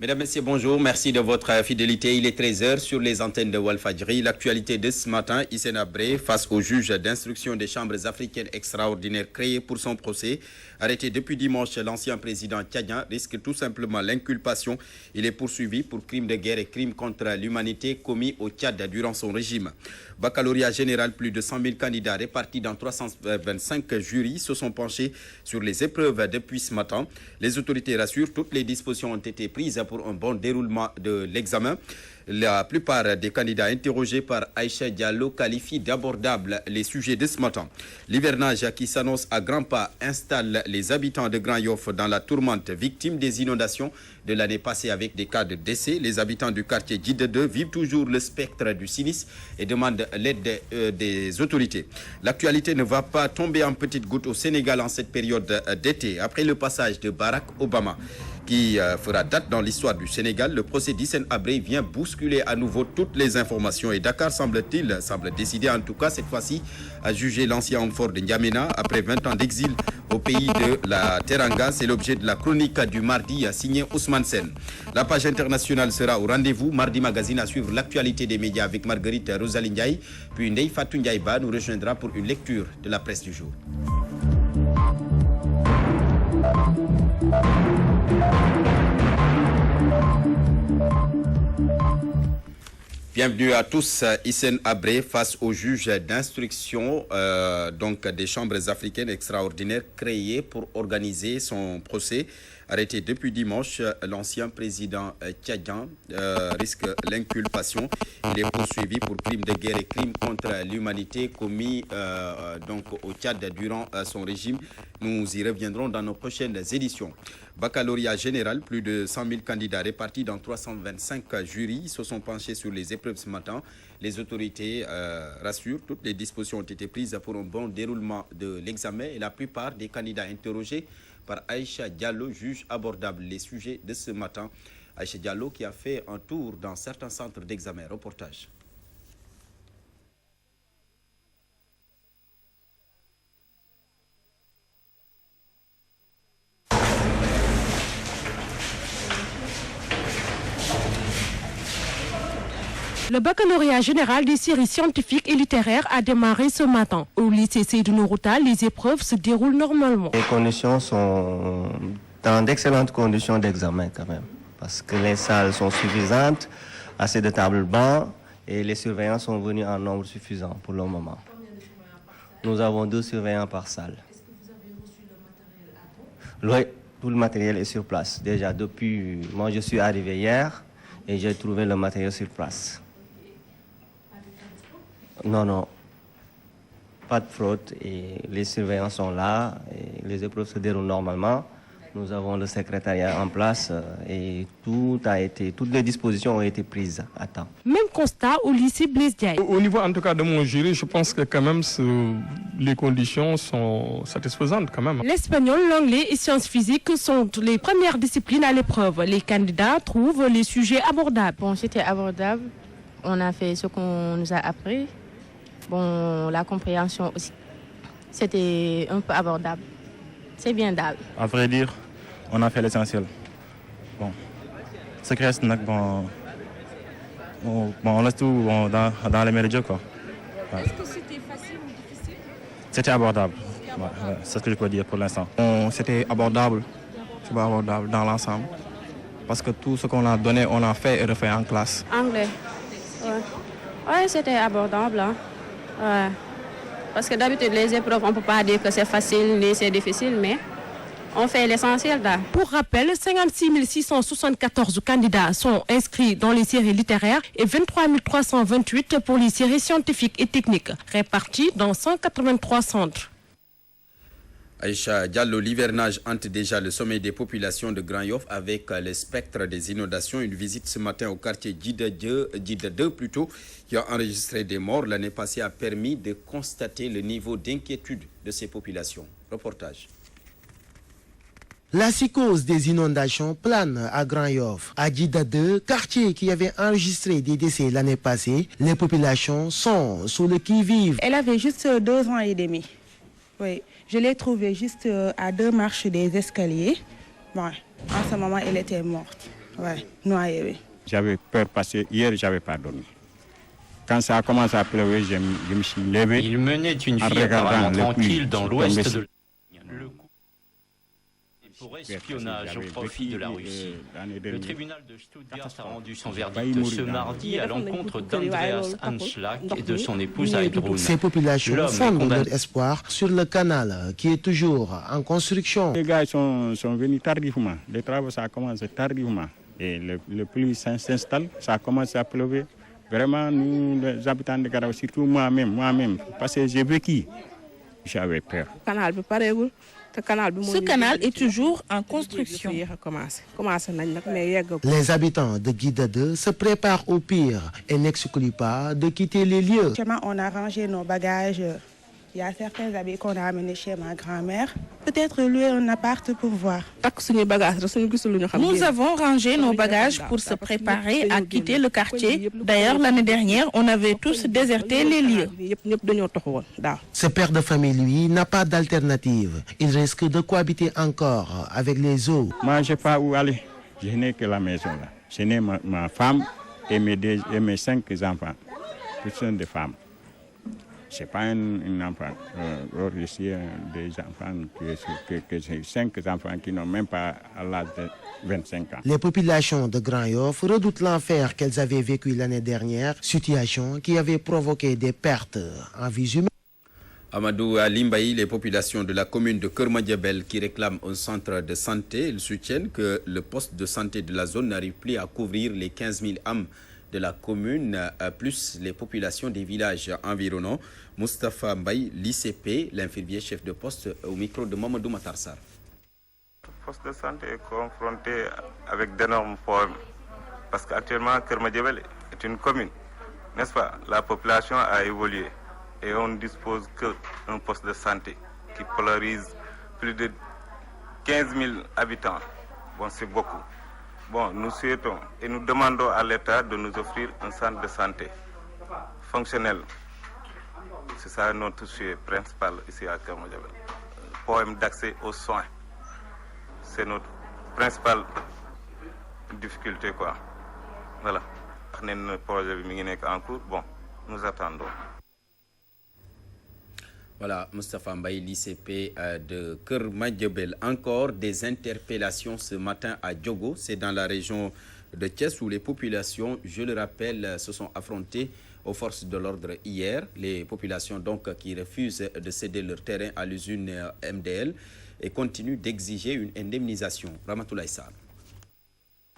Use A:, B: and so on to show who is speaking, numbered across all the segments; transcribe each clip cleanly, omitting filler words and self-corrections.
A: Mesdames, Messieurs, bonjour. Merci de votre fidélité. Il est 13h sur les antennes de Walfadjri. L'actualité de ce matin, Hissène Habré, face au juge d'instruction des chambres africaines extraordinaires créées pour son procès. Arrêté depuis dimanche, l'ancien président tchadien risque tout simplement l'inculpation. Il est poursuivi pour crimes de guerre et crimes contre l'humanité commis au Tchad durant son régime. Baccalauréat général, plus de 100 000 candidats répartis dans 325 jurys se sont penchés sur les épreuves depuis ce matin. Les autorités rassurent, toutes les dispositions ont été prises pour un bon déroulement de l'examen. La plupart des candidats interrogés par Aïcha Diallo qualifient d'abordables les sujets de ce matin. L'hivernage qui s'annonce à grands pas installe les habitants de Grand Yoff dans la tourmente, victimes des inondations de l'année passée avec des cas de décès. Les habitants du quartier Djidde 2 vivent toujours le spectre du sinistre et demandent l'aide des autorités. L'actualité ne va pas tomber en petites gouttes au Sénégal en cette période d'été. Après le passage de Barack Obama, qui fera date dans l'histoire du Sénégal, le procès d'Hissène Habré vient bousculer à nouveau toutes les informations et Dakar semble décider en tout cas cette fois-ci à juger l'ancien homme fort de N'Djamena après 20 ans d'exil au pays de la Teranga. C'est l'objet de la chronique du mardi signée Ousmane Sen. La page internationale sera au rendez-vous. Mardi Magazine à suivre l'actualité des médias avec Marguerite Rosalie Ndiaye. Puis Ndeye Fatou Ndiaye Ba nous rejoindra pour une lecture de la presse du jour. Bienvenue à tous. Hissène Habré face au juge d'instruction des chambres africaines extraordinaires créées pour organiser son procès. Arrêté depuis dimanche, l'ancien président tchadien risque l'inculpation. Il est poursuivi pour crimes de guerre et crimes contre l'humanité commis au Tchad durant son régime. Nous y reviendrons dans nos prochaines éditions. Baccalauréat général, plus de 100 000 candidats répartis dans 325 jurys se sont penchés sur les épreuves ce matin. Les autorités rassurent, toutes les dispositions ont été prises pour un bon déroulement de l'examen et la plupart des candidats interrogés par Aïcha Diallo jugent abordables les sujets de ce matin. Aïcha Diallo qui a fait un tour dans certains centres d'examen. Reportage.
B: Le baccalauréat général des séries scientifiques et littéraires a démarré ce matin. Au lycée Seydou Nourou-Tall, les épreuves se déroulent normalement.
C: Les conditions sont dans d'excellentes conditions d'examen quand même. Parce que les salles sont suffisantes, assez de tables bancs et les surveillants sont venus en nombre suffisant pour le moment. Nous avons 2 surveillants par salle. Est-ce que vous avez reçu le matériel à temps? Oui, tout le matériel est sur place. Déjà depuis, moi je suis arrivé hier et j'ai trouvé le matériel sur place. Non, pas de fraude et les surveillants sont là et les épreuves se déroulent normalement. Nous avons le secrétariat en place et toutes les dispositions ont été prises à temps.
B: Même constat au lycée Blaise Diagne.
D: Au niveau en tout cas de mon jury, je pense que quand même les conditions sont satisfaisantes quand même.
B: L'espagnol, l'anglais et sciences physiques sont les premières disciplines à l'épreuve. Les candidats trouvent les sujets abordables.
E: Bon, c'était abordable. On a fait ce qu'on nous a appris. Bon, la compréhension aussi. C'était un peu abordable. C'est bien dalle.
F: À vrai dire, on a fait l'essentiel. Bon, ce qui reste, on laisse tout dans les médias, quoi. Ouais.
B: Est-ce que c'était facile ou difficile?
F: C'était abordable. Ouais, c'est ce que je peux dire pour l'instant.
G: C'était abordable. C'est abordable dans l'ensemble. Parce que tout ce qu'on a donné, on a fait et refait en classe.
E: Anglais. Ouais, c'était abordable. Hein. Ouais. Parce que d'habitude, les épreuves, on ne peut pas dire que c'est facile ni c'est difficile, mais on fait l'essentiel là.
B: Pour rappel, 56 674 candidats sont inscrits dans les séries littéraires et 23 328 pour les séries scientifiques et techniques, répartis dans 183 centres.
A: Aïcha Diallo, l'hivernage hante déjà le sommet des populations de Grand Yoff avec le spectre des inondations. Une visite ce matin au quartier Djida 2 plutôt, qui a enregistré des morts l'année passée, a permis de constater le niveau d'inquiétude de ces populations. Reportage.
H: La psychose des inondations plane à Grand Yoff. À Djida 2, quartier qui avait enregistré des décès l'année passée, les populations sont sous le qui-vive.
I: Elle avait juste 2 ans et demi. Oui, je l'ai trouvée juste à 2 marches des escaliers. Bon, en ce moment, elle était morte. Ouais, noyée. Oui.
J: J'avais peur parce que hier, je n'avais pas dormi. Quand ça a commencé à pleuvoir, je me suis levé.
K: Il menait une vie apparemment tranquille dans l'ouest de le coup pour espionnage au profit de la Russie. Le tribunal de Stuttgart a rendu son verdict ce mardi à l'encontre d'Andreas Anschlag et de son épouse Heidrun.
H: Ces populations fondent leur espoir sur le canal qui est toujours en construction.
J: Les gars sont venus tardivement. Les travaux, ça a commencé tardivement. Et le pluie s'installe, ça a commencé à pleuvoir. Vraiment, nous, les habitants de Garaou, surtout moi-même, parce que j'ai vécu, j'avais peur.
I: Ce canal est toujours en construction.
H: Les habitants de Djida 2 se préparent au pire et n'excluent pas de quitter les lieux.
I: On a rangé nos bagages. Il y a certains habits qu'on a amenés chez ma grand-mère. Peut-être louer un appart pour voir.
L: Nous avons rangé nos bagages pour se préparer à quitter le quartier. D'ailleurs, l'année dernière, on avait tous déserté les lieux.
H: Ce père de famille, lui, n'a pas d'alternative. Il risque de cohabiter encore avec les eaux.
J: Moi, je n'ai pas où aller. Je n'ai que la maison là. Je n'ai ma femme et mes 5 enfants. Tous sont des femmes. Ce n'est pas un enfant. Je suis des enfants, que j'ai 5 enfants qui n'ont même pas à l'âge de 25 ans.
H: Les populations de Grand Yoff redoutent l'enfer qu'elles avaient vécu l'année dernière, situation qui avait provoqué des pertes en vies humaines.
A: Amadou Alimbaï, les populations de la commune de Kermadjabel qui réclament un centre de santé, ils soutiennent que le poste de santé de la zone n'arrive plus à couvrir les 15 000 âmes de la commune, plus les populations des villages environnants. Moustapha Mbaye, l'ICP, l'infirmier chef de poste, au micro de Mamadou Matarsar.
M: Le poste de santé est confronté avec d'énormes problèmes parce qu'actuellement, Kermadjabel est une commune, n'est-ce pas? La population a évolué et on ne dispose qu'un poste de santé qui polarise plus de 15 000 habitants. Bon, c'est beaucoup. Bon, nous souhaitons et nous demandons à l'État de nous offrir un centre de santé fonctionnel. C'est ça notre souhait principal ici à Kermadjabel. Problème d'accès aux soins. C'est notre principale difficulté, quoi. Voilà. Le projet est en cours. Bon, nous attendons.
A: Voilà, Moustapha Mbaye, l'ICP de Kermadjabel. Encore des interpellations ce matin à Diogo, c'est dans la région de Thiès où les populations, je le rappelle, se sont affrontées aux forces de l'ordre hier. Les populations donc qui refusent de céder leur terrain à l'usine MDL et continuent d'exiger une indemnisation. Ramatoulaye Sarr.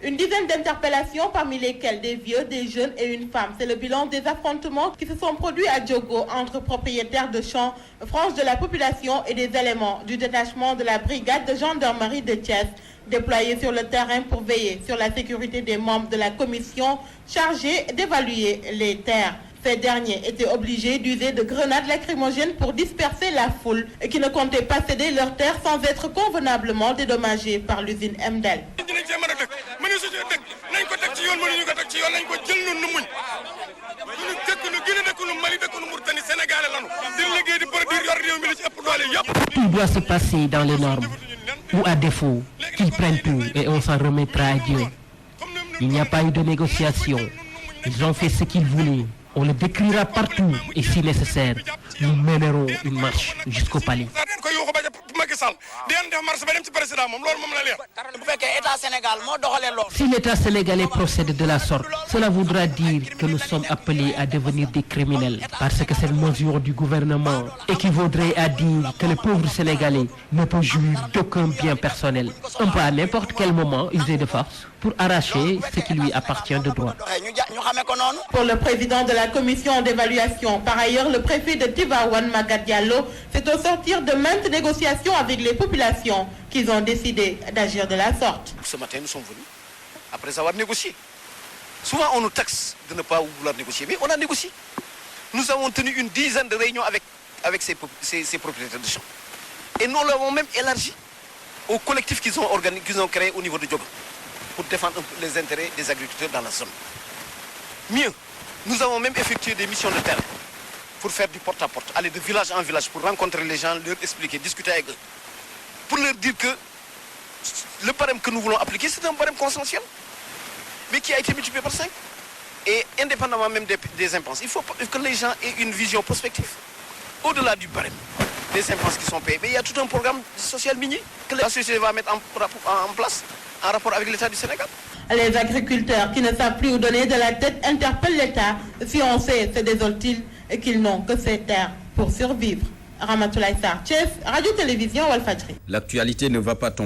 N: Une dizaine d'interpellations, parmi lesquelles des vieux, des jeunes et une femme. C'est le bilan des affrontements qui se sont produits à Diogo entre propriétaires de champs, franges de la population et des éléments du détachement de la brigade de gendarmerie de Thiès, déployés sur le terrain pour veiller sur la sécurité des membres de la commission chargée d'évaluer les terres. Ces derniers étaient obligés d'user de grenades lacrymogènes pour disperser la foule et qui ne comptaient pas céder leurs terres sans être convenablement dédommagés par l'usine MDL.
O: Tout doit se passer dans les normes, ou à défaut, qu'ils prennent tout et on s'en remettra à Dieu. Il n'y a pas eu de négociation. Ils ont fait ce qu'ils voulaient. On le décrira partout et si nécessaire, nous mènerons une marche jusqu'au palais. Si l'État sénégalais procède de la sorte, cela voudra dire que nous sommes appelés à devenir des criminels. Parce que cette mesure du gouvernement équivaudrait à dire que le pauvre Sénégalais ne peut jouir d'aucun bien personnel. On peut à n'importe quel moment user de force pour arracher ce qui lui appartient de droit.
N: Pour le président de la commission d'évaluation, par ailleurs, le préfet de Tivaouane, Magat Diallo, s'est au sortir de maintes négociations avec avec les populations qu'ils ont décidé d'agir de la sorte.
P: Ce matin, nous sommes venus après avoir négocié. Souvent, on nous taxe de ne pas vouloir négocier, mais on a négocié. Nous avons tenu une dizaine de réunions avec ces propriétaires de champs. Et nous l'avons même élargi au collectif qu'ils ont créé au niveau de Diogo pour défendre les intérêts des agriculteurs dans la zone. Mieux, nous avons même effectué des missions de terrain pour faire du porte-à-porte, aller de village en village pour rencontrer les gens, leur expliquer, discuter avec eux, pour leur dire que le barème que nous voulons appliquer, c'est un barème consensuel, mais qui a été multiplié par 5. Et indépendamment même des impenses, il faut que les gens aient une vision prospective. Au-delà du barème, des impenses qui sont payées, mais il y a tout un programme social minier que la société va mettre en place en rapport avec l'État du Sénégal.
N: Les agriculteurs qui ne savent plus où donner de la tête interpellent l'État. Si on sait, se désolent-ils qu'ils n'ont que ces terres pour survivre. Ramatoulaye Sarr, Radio-Télévision Walfadjri.
A: L'actualité ne va pas tomber.